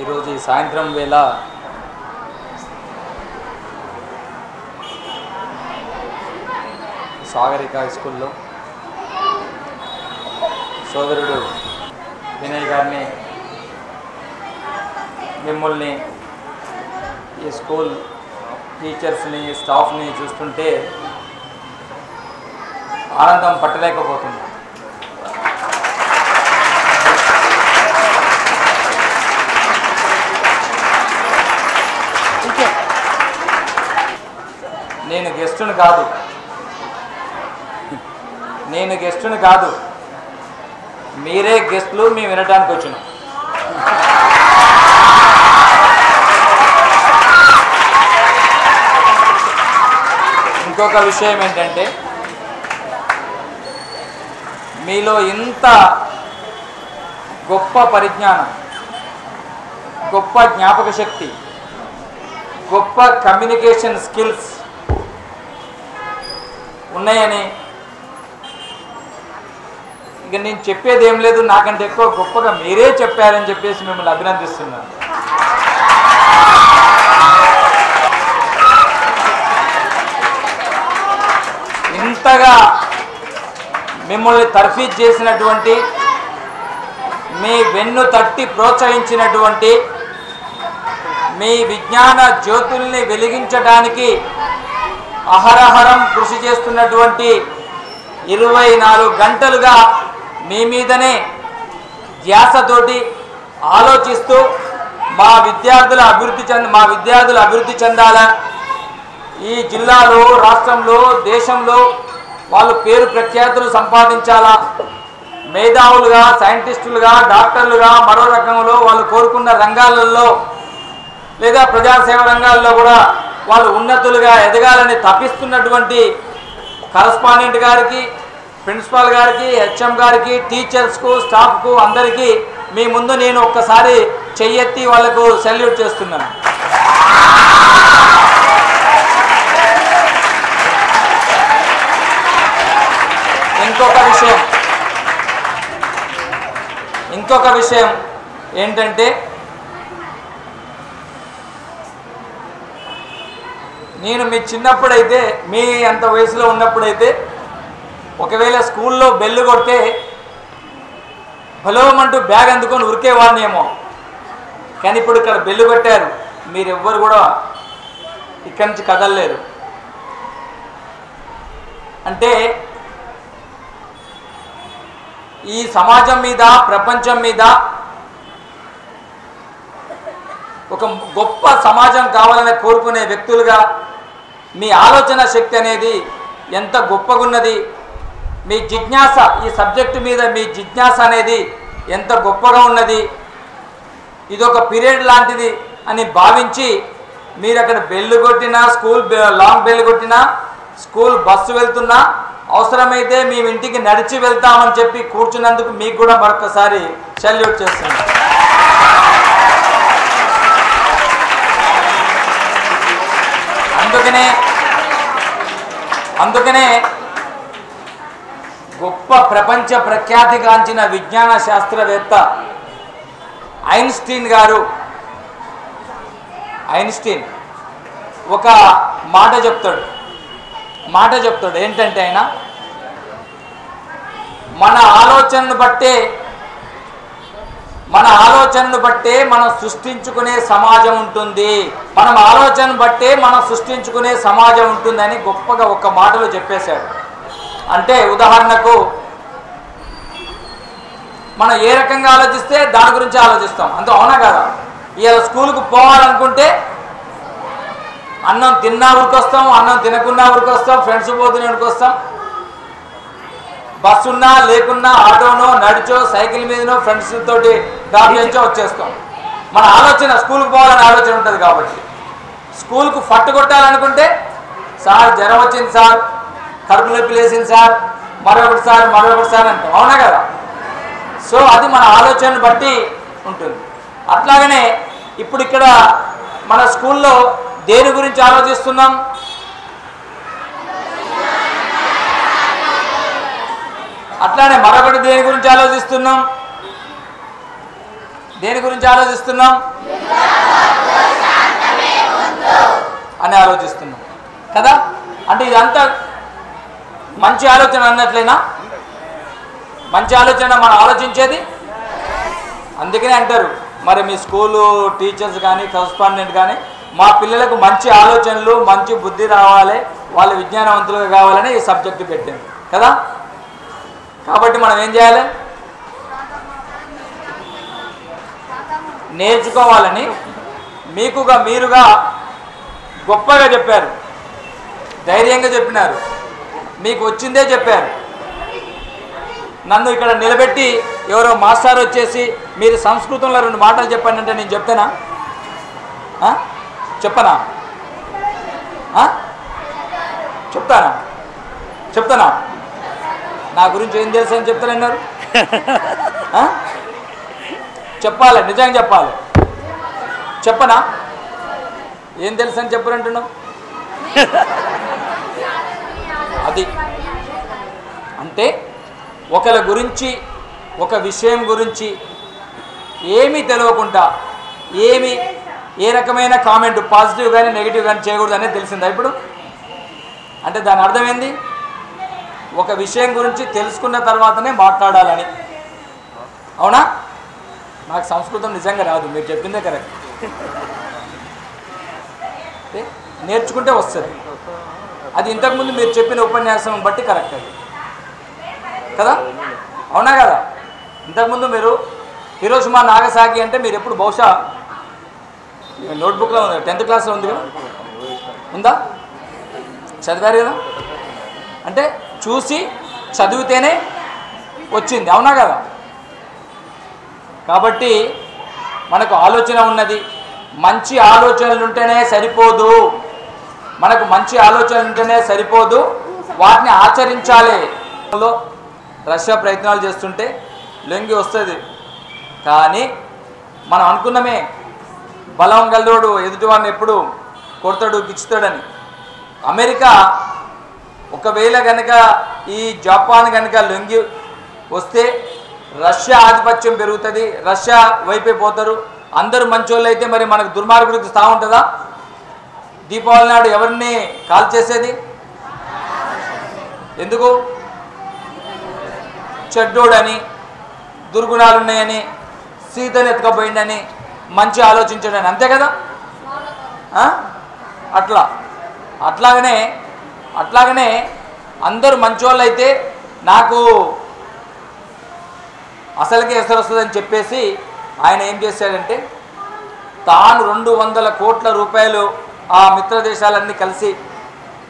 ఈరోజు ఈ సాయంత్రం వేళ సాగరిక హై స్కూల్లో సోదరుడు వినయ్ గారిని మిమ్మల్ని ఈ స్కూల్ టీచర్స్ని స్టాఫ్ని చూస్తుంటే ఆనందం పట్టలేకపోతుంది. నేను గెస్టుని కాదు, మీరే గెస్టులు, మేము వినడానికి వచ్చినాం. ఇంకొక విషయం ఏంటంటే, మీలో ఇంత గొప్ప పరిజ్ఞానం, గొప్ప జ్ఞాపక శక్తి, గొప్ప కమ్యూనికేషన్ స్కిల్స్ ఉన్నాయని ఇక నేను చెప్పేది ఏం లేదు, నాకంటే ఎక్కువ గొప్పగా మీరే చెప్పారని చెప్పేసి మిమ్మల్ని అభినందిస్తున్నాను. ఇంతగా మిమ్మల్ని తర్ఫీజ్ చేసినటువంటి, మీ వెన్ను తట్టి ప్రోత్సహించినటువంటి, మీ విజ్ఞాన జ్యోతుల్ని వెలిగించడానికి అహరహరం కృషి చేస్తున్నటువంటి 24 గంటలుగా మీ మీదనే ధ్యాసతోటి ఆలోచిస్తూ మా విద్యార్థులు అభివృద్ధి చెందాలా, ఈ జిల్లాలో, రాష్ట్రంలో, దేశంలో వాళ్ళు పేరు ప్రఖ్యాతులు సంపాదించాలా, మేధావులుగా, సైంటిస్టులుగా, డాక్టర్లుగా, మరో రకంలో వాళ్ళు కోరుకున్న రంగాలలో లేదా ప్రజాసేవ రంగాల్లో కూడా వాళ్ళు ఉన్నతులుగా ఎదగాలని తపిస్తున్నటువంటి కరస్పాండెంట్ గారికి, ప్రిన్సిపాల్ గారికి, హెచ్ఎం గారికి, టీచర్స్కు, స్టాఫ్కు అందరికీ మీ ముందు నేను ఒక్కసారి చెయ్యెత్తి వాళ్లకు సెల్యూట్ చేస్తున్నాను. ఇంకొక విషయం ఏంటంటే, నేను మీ చిన్నప్పుడైతే, మీ అంత వయసులో ఉన్నప్పుడైతే ఒకవేళ స్కూల్లో బెల్లు కొడితే బలోమంటూ బ్యాగ్ అందుకొని ఉరికేవాడినేమో. కానీ ఇప్పుడు ఇక్కడ బెల్లు కొట్టారు, మీరెవ్వరు కూడా ఇక్కడి నుంచి కదలలేరు. అంటే ఈ సమాజం మీద, ప్రపంచం మీద ఒక గొప్ప సమాజం కావాలని కోరుకునే వ్యక్తులుగా మీ ఆలోచన శక్తి అనేది ఎంత గొప్పగున్నది, మీ జిజ్ఞాస, ఈ సబ్జెక్టు మీద మీ జిజ్ఞాస అనేది ఎంత గొప్పగా ఉన్నది, ఇదొక పీరియడ్ లాంటిది అని భావించి మీరు అక్కడ బెల్లు కొట్టినా, స్కూల్ లాంగ్ బెల్ కొట్టినా, స్కూల్ బస్సు వెళ్తున్నా, అవసరమైతే మేము ఇంటికి నడిచి వెళ్తామని చెప్పి కూర్చున్నందుకు మీకు కూడా మరొకసారి సెల్యూట్ చేస్తున్నాను. అందుకనే గొప్ప ప్రపంచ ప్రఖ్యాతిగాంచిన విజ్ఞాన శాస్త్రవేత్త ఐన్స్టీన్ ఒక మాట చెప్తాడు. ఏంటంటే, ఆయన మన ఆలోచనను బట్టే మనం సృష్టించుకునే సమాజం ఉంటుంది, అని గొప్పగా ఒక మాటలో చెప్పేశాడు. అంటే ఉదాహరణకు, మనం ఏ రకంగా ఆలోచిస్తే దాని గురించి ఆలోచిస్తాం. అంత అవునా కదా? ఇవాళ స్కూల్కి పోవాలనుకుంటే అన్నం తిన్నా ఊరికొస్తాం, అన్నం తినకున్నా ఊరికొస్తాం, ఫ్రెండ్స్ పోతున్న ఊరికొస్తాం, బస్సు ఉన్నా లేకున్నా, ఆటోనో, నడిచో, సైకిల్ మీదనో, ఫ్రెండ్స్ తోటి డ్రాప్ చేయించో వచ్చేస్తాం. మన ఆలోచన స్కూల్కి పోవాలని ఆలోచన ఉంటుంది. కాబట్టి స్కూల్కు ఫట్టు కొట్టాలనుకుంటే, సార్ జ్వరం వచ్చింది సార్, కడుపు నొప్పి లేసింది సార్, మరొకటి సార్ అంటాం. అవునా కదా? సో అది మన ఆలోచనను బట్టి ఉంటుంది. అట్లాగనే ఇప్పుడు ఇక్కడ మన స్కూల్లో దేని గురించి ఆలోచిస్తున్నాం? అట్లానే మరొకటి దేని గురించి ఆలోచిస్తున్నాం? దేని గురించి ఆలోచిస్తున్నాం అని ఆలోచిస్తున్నాం కదా. అంటే ఇదంతా మంచి ఆలోచన అన్నట్లేనా? మంచి ఆలోచన మనం ఆలోచించేది. అందుకనే అంటారు మరి మీ స్కూలు టీచర్స్ కానీ కరస్పాండెంట్ కానీ మా పిల్లలకు మంచి ఆలోచనలు మంచి బుద్ధి రావాలి, వాళ్ళు విజ్ఞానవంతులుగా కావాలని ఈ సబ్జెక్టు పెట్టింది కదా. కాబట్టి మనం ఏం చేయాలి? నేర్చుకోవాలని మీరుగా గొప్పగా చెప్పారు, ధైర్యంగా చెప్పినారు, మీకు వచ్చిందే చెప్పారు. నన్ను ఇక్కడ నిలబెట్టి ఎవరో మాస్టర్ వచ్చేసి మీరు సంస్కృతంలో 2 మాటలు చెప్పండి అంటే నేను చెప్తానా? చెప్పనా? చెప్తానా? నా గురించి ఏం తెలుసు అని చెప్తానన్నారు. చెప్పాలి, నిజంగా చెప్పాలి. చెప్పనా? ఏం తెలుసు అని చెప్పరంటున్నావు. అది అంటే ఒకరి గురించి ఒక విషయం గురించి ఏమీ తెలియకుండా ఏ రకమైన కామెంట్ పాజిటివ్ కానీ నెగిటివ్ కానీ చేయకూడదు అనేది తెలిసిందా ఇప్పుడు? అంటే దాని అర్థం ఏంది? ఒక విషయం గురించి తెలుసుకున్న తర్వాతనే మాట్లాడాలని. అవునా? నాకు సంస్కృతం నిజంగా రాదు, మీరు చెప్పిందే కరెక్ట్. నేర్చుకుంటే వస్తుంది. అది ఇంతకుముందు మీరు చెప్పిన ఉపన్యాసం బట్టి కరెక్ట్ అది కదా. అవునా కదా? ఇంతకుముందు మీరు హిరోషిమా నాగసాకి అంటే మీరు ఎప్పుడు బహుశా నోట్బుక్లో ఉంది, 10th క్లాస్లో ఉంది కదా, ఉందా? చదివారు కదా. అంటే చూసి చదివితేనే వచ్చింది. అవునా కదా? కాబట్టి మనకు ఆలోచన ఉన్నది. మంచి ఆలోచనలు ఉంటేనే సరిపోదు, మనకు మంచి ఆలోచనలు ఉంటేనే సరిపోదు, వాటిని ఆచరించాలి. రష్యా ప్రయత్నాలు చేస్తుంటే లొంగి వస్తుంది. కానీ మనం అనుకున్నామే బలం గల్లోడు ఎదుటివాడిని ఎప్పుడు కొడతాడు గిచ్చుతాడని. అమెరికా ఒకవేళ కనుక ఈ జపాన్ కనుక లొంగి వస్తే రష్యా ఆధిపత్యం పెరుగుతుంది, రష్యా వైపే పోతారు. అందరూ మంచోళ్ళు అయితే మరి మనకు దుర్మార్గుడికి స్థా ఉంటుందా? దీపావళి నాడు ఎవరిని కాల్ చేసేది? ఎందుకు? చెడ్డోడని, దుర్గుణాలు ఉన్నాయని, సీతను ఎత్తుకపోయిందని, మంచి ఆలోచించడని, అంతే కదా. అట్లాగనే అందరూ మంచోళ్ళు అయితే నాకు అసలుకే ఎసరు వస్తుందని చెప్పేసి ఆయన ఏం చేశాడంటే తాను 200 కోట్ల రూపాయలు ఆ మిత్ర దేశాలన్నీ కలిసి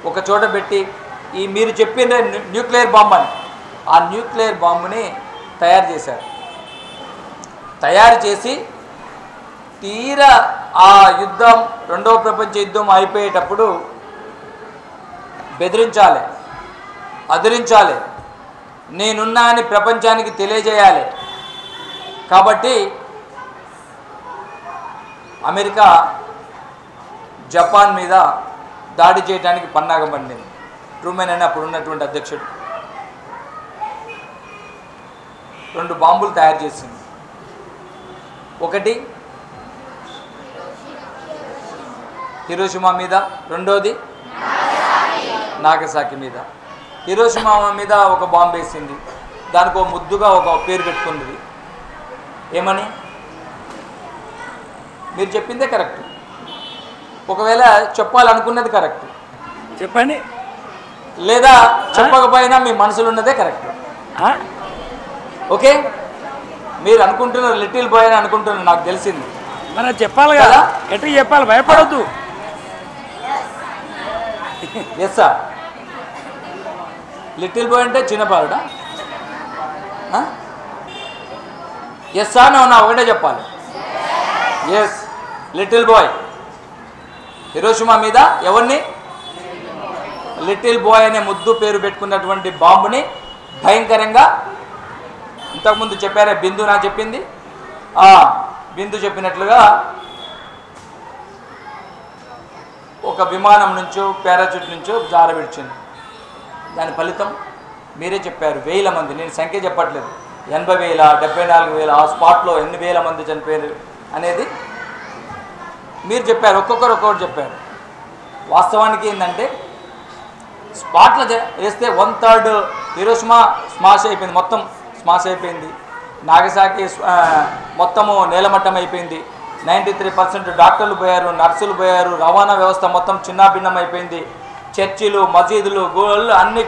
ఒక చోట పెట్టి ఈ మీరు చెప్పిన న్యూక్లియర్ బాంబ్ అని ఆ న్యూక్లియర్ బాంబుని తయారు చేశారు. తయారు చేసి తీరా ఆ యుద్ధం, 2వ ప్రపంచ యుద్ధం అయిపోయేటప్పుడు బెదిరించాలి, అదిరించాలి, నేనున్నా అని ప్రపంచానికి తెలియజేయాలి. కాబట్టి అమెరికా జపాన్ మీద దాడి చేయడానికి పన్నాగం పండింది. ట్రూమెన్ అని అప్పుడు ఉన్నటువంటి అధ్యక్షుడు 2 బాంబులు తయారు చేసింది. ఒకటి హిరోషిమా మీద, రెండోది నాగసాకి మీద. హిరోషిమా మీద ఒక బాంబు వేసింది, దానికి ఒక ముద్దుగా ఒక పేరు పెట్టుకున్నది. ఏమని? మీరు చెప్పిందే కరెక్ట్, ఒకవేళ చెప్పాలనుకున్నది కరెక్ట్ చెప్పండి, లేదా చెప్పకపోయినా మీ మనసులో ఉన్నదే కరెక్ట్. ఓకే, మీరు అనుకుంటున్నారు లిటిల్ బాయ్ అని అనుకుంటున్నారు, నాకు తెలిసింది. మనం చెప్పాలి కదా, ఎట్లా చెప్పాలి, భయపడద్దు. ఎస్ సార్, లిటిల్ బాయ్ అంటే చిన్నపాలుడా? ఎస్ సార్, నా ఒకటే చెప్పాలి. Yes, little boy. హిరోషిమా మీద ఎవరిని? లిటిల్ బాయ్ అనే ముద్దు పేరు పెట్టుకున్నటువంటి బాంబుని భయంకరంగా, ఇంతకుముందు చెప్పారే బిందు నా చెప్పింది, బిందు చెప్పినట్లుగా ఒక విమానం నుంచో పారాచూట్ నుంచో జారవిడిచింది. దాని ఫలితం మీరే చెప్పారు, 1000 మంది, నేను సంఖ్య చెప్పట్లేదు, 80,000 74,000 ఆ స్పాట్లో ఎన్ని వేల మంది చనిపోయారు అనేది మీరు చెప్పారు, ఒక్కొక్కరు ఒక్కొక్కటి చెప్పారు. వాస్తవానికి ఏంటంటే స్పాట్లో వేస్తే 1/3 హిరోషిమా స్మాష్ అయిపోయింది, మొత్తం స్మాష్ అయిపోయింది. నాగసాకి మొత్తము నేలమట్టం అయిపోయింది. 93% డాక్టర్లు పోయారు, నర్సులు పోయారు, రవాణా వ్యవస్థ మొత్తం చిన్నాభిన్నం అయిపోయింది. చర్చిలు, మసీదులు, గోళ్ళు అన్నీ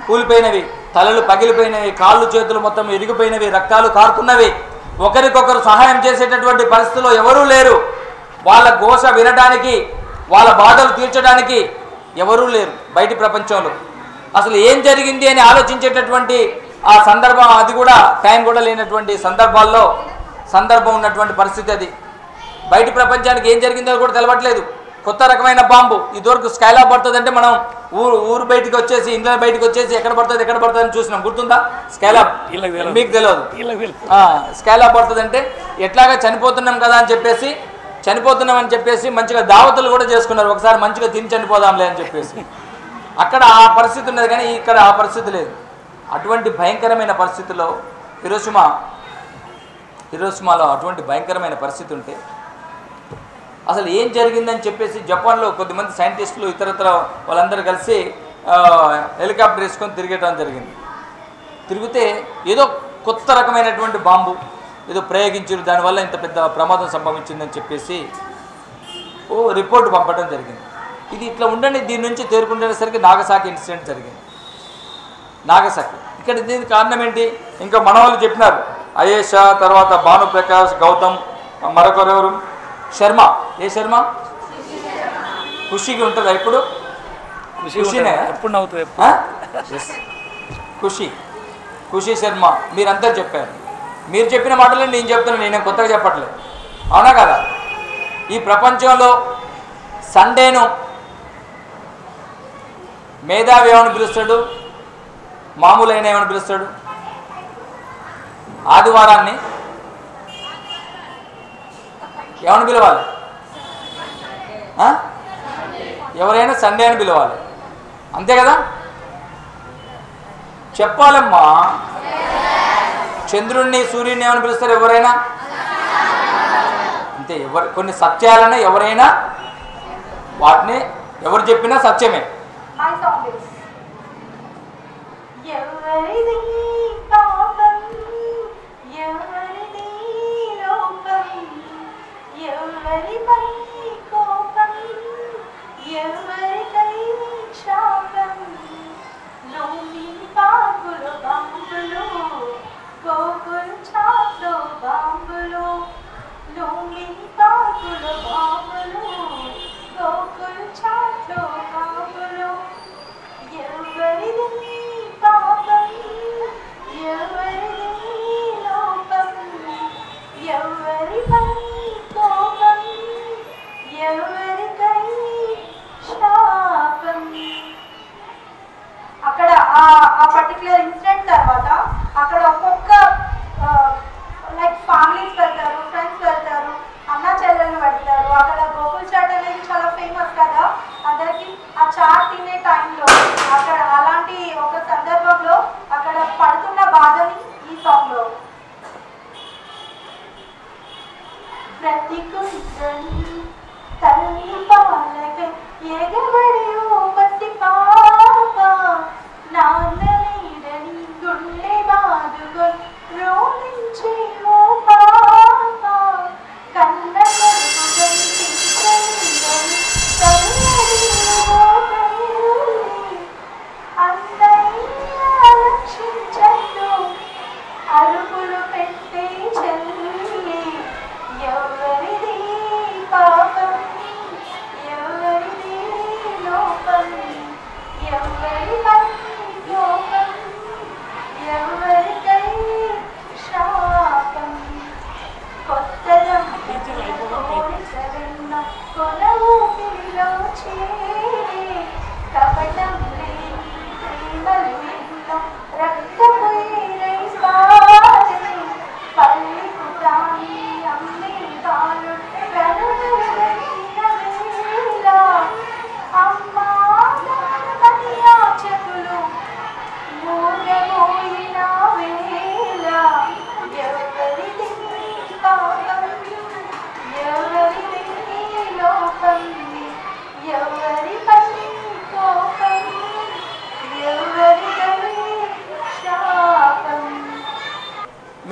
కూలిపోయినవి, తలలు పగిలిపోయినవి, కాళ్ళు చేతులు మొత్తం ఇరిగిపోయినవి, రక్తాలు కారుతున్నవి. ఒకరికొకరు సహాయం చేసేటటువంటి పరిస్థితుల్లో ఎవరూ లేరు. వాళ్ళ ఘోష వినడానికి, వాళ్ళ బాధలు తీర్చడానికి ఎవరూ లేరు బయటి ప్రపంచంలో. అసలు ఏం జరిగింది అని ఆలోచించేటటువంటి ఆ సందర్భం, అది కూడా టైం కూడా లేనటువంటి సందర్భం ఉన్నటువంటి పరిస్థితి అది. బయటి ప్రపంచానికి ఏం జరిగిందో కూడా తెలవట్లేదు. కొత్త రకమైన బాంబు ఇదివరకు స్కైలాబ్ పడుతుంది అంటే మనం ఊరు బయటికి వచ్చేసి, ఇంట్లో బయటకు వచ్చేసి ఎక్కడ పడుతుంది అని చూసినాం, గుర్తుందా? స్కైలాబ్ మీకు తెలియదు. స్కైలాబ్ పడుతుంది అంటే ఎట్లాగా చనిపోతున్నాం కదా అని చెప్పేసి, చనిపోతున్నామని చెప్పేసి మంచిగా దావతులు కూడా చేసుకున్నారు, ఒకసారి మంచిగా తిని చనిపోదాంలే అని చెప్పేసి. అక్కడ ఆ పరిస్థితి ఉన్నది, కానీ ఇక్కడ ఆ పరిస్థితి లేదు. అటువంటి భయంకరమైన పరిస్థితుల్లో హిరోషిమాలో అటువంటి భయంకరమైన పరిస్థితి ఉంటే అసలు ఏం జరిగిందని చెప్పేసి జపాన్లో కొద్దిమంది సైంటిస్టులు ఇతరత్ర వాళ్ళందరూ కలిసి హెలికాప్టర్ వేసుకొని తిరిగేయడం జరిగింది. తిరిగితే ఏదో కొత్త రకమైనటువంటి బాంబు ఏదో ప్రయోగించారు, దానివల్ల ఇంత పెద్ద ప్రమాదం సంభవించిందని చెప్పేసి రిపోర్ట్ పంపడం జరిగింది. ఇది ఇట్లా ఉండండి, దీని నుంచి తేరుకుండేసరికి నాగసాకి ఇన్సిడెంట్ జరిగింది. నాగసాకి ఇక్కడ దీనికి కారణం ఏంటి? ఇంకా మన వాళ్ళు చెప్పినారు, అయేషా, తర్వాత భానుప్రకాష్, గౌతమ్, మరొకరెవరు, శర్మ. ఏ శర్మ? ఖుషికి ఉంటుందా ఇప్పుడు? ఖుషినే ఎప్పుడు నవ్వుతుంది. ఖుషి శర్మ మీరంతా చెప్పారు. మీరు చెప్పిన మాటలే నేను చెప్తున్నాను, నేను కొత్తగా చెప్పట్లేదు, అవునా కదా? ఈ ప్రపంచంలో సండేను మేధావి ఏమని పిలుస్తాడు, మామూలైన ఏమని పిలుస్తాడు? ఆదివారాన్ని ఏమని పిలవాలి? ఎవరైనా సండే అని పిలవాలి, అంతే కదా? చెప్పాలమ్మా. చంద్రుడిని, సూర్యుడిని ఏమని పిలుస్తారు ఎవరైనా? అంతే. కొన్ని సత్యాలను ఎవరైనా, వాటిని ఎవరు చెప్పినా సత్యమే. అక్కడ ఆ పర్టికులర్ ఇన్సిడెంట్ తర్వాత అక్కడ ఒక్కొక్క లైక్ ఫ్యామిలీస్ వెళ్తారు, ఫ్రెండ్స్ వెళ్తారు, అన్న చెల్లెళ్ళు పెడతారు. అక్కడ గోకుల్ చాట్ అనేది చాలా ఫేమస్ కదా అందరికి. ఆ చాట్ తినే టైంలో అక్కడ అలాంటి ఒక సందర్భంలో అక్కడ పడుతున్న బాధని ఈ సాంగ్ లో ప్రతి కుందని తల్లి పాలక ఎగబడి పసి పాప నాన్న నీడని గుండె బాదుకొని రోలించే ఓ పాప కన్న కొడుకు కనిపించని తల్లి ఓ తల్లి అన్నయ్య రక్షించను అరుపులు పెట్టే చెల్లి ఎవరిది పాపం ఎవరిది లోపం ఎవరి లోపం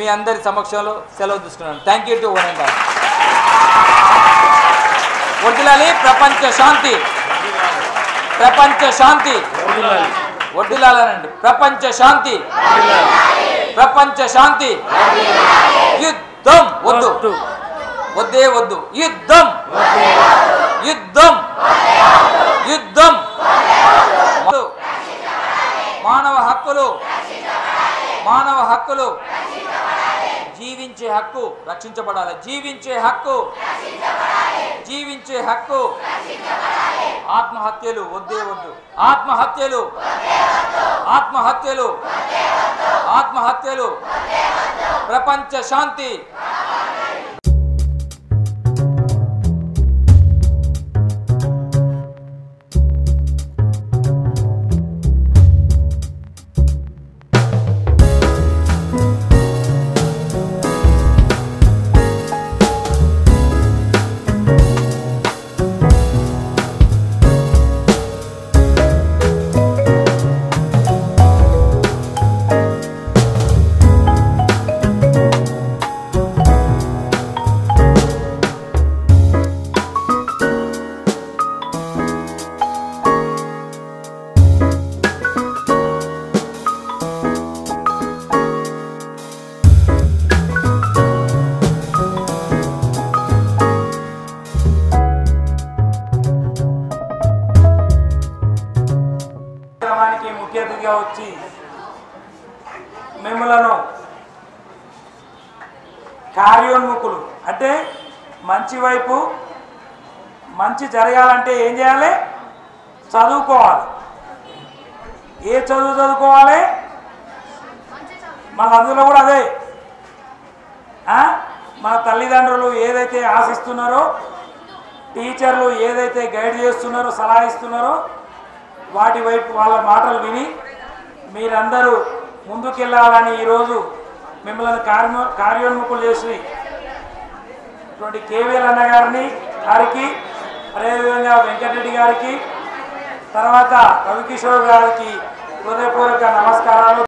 మీ అందరి సమక్షంలో సెలవు తీసుకున్నాను. Thank you to one and all. వర్ధిల్లాలి ప్రపంచ శాంతి, ప్రపంచ శాంతి వర్ధిల్లాలనండి. ప్రపంచ శాంతి, ప్రపంచ శాంతి. యుద్ధం వద్దు, వద్దే వద్దు. యుద్ధం, యుద్ధం, యుద్ధం. మానవ హక్కులు, మానవ హక్కులు. జీవించే హక్కు రక్షించబడాలి. జీవించే హక్కు, జీవించే హక్కు. ఆత్మహత్యలు వద్దే వద్దు. ఆత్మహత్యలు, ఆత్మహత్యలు, ఆత్మహత్యలు. ప్రపంచ శాంతి. ముఖ్య అతిథిగా వచ్చి మిమ్మలను కార్యోన్ముఖులు అంటే మంచి వైపు మంచి జరగాలంటే ఏం చేయాలి? చదువుకోవాలి. ఏ చదువు చదువుకోవాలి? మన అందులో కూడా అదే మన తల్లిదండ్రులు ఏదైతే ఆశిస్తున్నారో, టీచర్లు ఏదైతే గైడ్ చేస్తున్నారో, సలహా ఇస్తున్నారో వాటి వైపు వాళ్ళ మాటలు విని మీరందరూ ముందుకెళ్ళాలని ఈరోజు మిమ్మల్ని కార్యోన్ముఖులు చేసి ఇటువంటి కేవీఎల్ అన్న గారికి అదేవిధంగా వెంకటరెడ్డి గారికి తర్వాత రవికిషోర్ గారికి హృదయపూర్వక నమస్కారాలు.